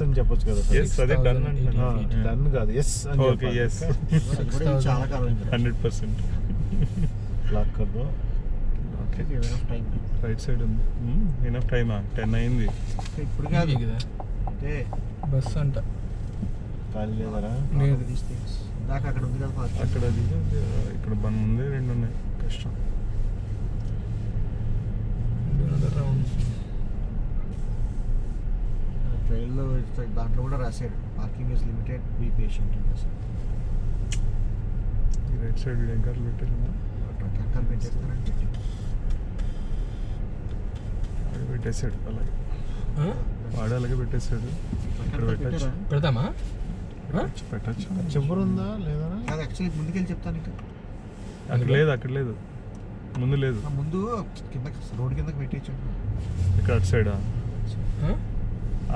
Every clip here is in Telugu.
అని చెప్పొచ్చు కదా. ఎస్ అదే డన్ డన్ కాదు, ఎస్ అని ఓకే ఎస్ చాలా కాలం 100%. Black curve. Okay right side ఉంది. ఎనఫ్ టైమా 10 అయింది. ఇప్పుడు కాదు కదా అంటే బస్ అంట ఖాళీ లేదరా? లేదు. దాకా అక్కడ ఉంది కదా parking. అక్కడ అది ఇక్కడ బంద్ ఉంది, 2 ఉన్నాయి. కష్టం. రౌండ్ ట్రైన్లో దాంట్లో కూడా రాశాడు parking is limited, be patient అని రాశాడు. ఈ రైట్ సైడ్ వెంకర్లు పెట్టారు టెంకాలు పెట్టేస్తారని పెట్టి వాడు పెట్టేశాడు. అలాగే వాడు అలాగే పెట్టేశాడు. ఇక్కడ పెట్టచ్చు పెడతామా? పెట్టచ్చు. చివరి ఉందా లేదా? కాదు యాక్చువల్లీ ముందుకెళ్ళి చెప్తాను ఇంకా. అక్కడ లేదు ముందు లేదు. ముందు కింద రోడ్ కిందకి పెట్టేయచ్చు. ఇక్కడ అటు సైడా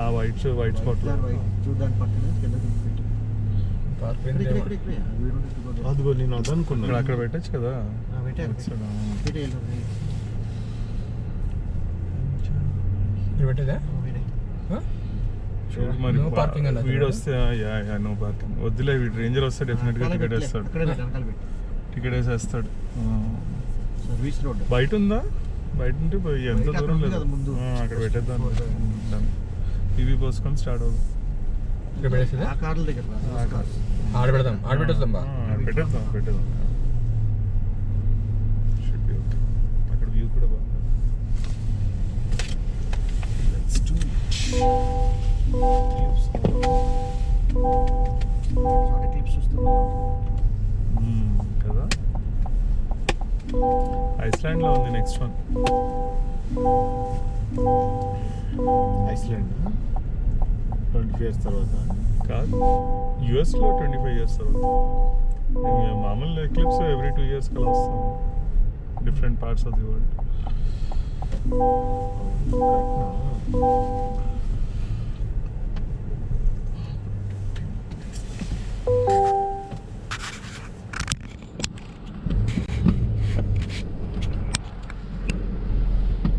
ఆ వైట్ స్పాట్ లో చూడడానికి పక్కన కిందకి పెట్టి పార్క్ అదిగో నేను అదనుకున్నా. అక్కడ పెట్టచ్చు కదా. పెట్టేదా? మరి No parking అన్నది. వీడు వస్తే నో పార్కింగ్ వద్దులే. వీడు రేంజర్ వస్తే డెఫినెట్ గా టికెట్ వేస్తాడు. టికెట్ వేసేస్తాడు. సర్వీస్ రోడ్ బయట ఉందా? బయట ఉంటే ఎంత బయట దూరం అక్కడ లేదు. ఉంది కదా ముందు. అక్కడ పెట్టేద్దాం. టీవీ పోసుకొని స్టార్ట్ అవుతుంది. ఇక్కడ పెట్టేసేదా? ఆ కార్ల దగ్గర ఆడ పెడదాం, ఆడ పెట్టేద్దాం బా. పెట్టేద్దాం. Should be okay. అక్కడ వ్యూ కూడా బాగుంది. Let's do it. క్లిప్స్ చూస్తున్నాం కదా. ఐస్లాండ్ లో ఉంది నెక్స్ట్ వన్. ఐస్లాండ్ 25 years తర్వాత కాదు, యుఎస్ లో 25 years తర్వాత. మామూలు ఎక్లిప్స్ ఎవ్రీ 2 years కలా వస్తాం different parts of the world.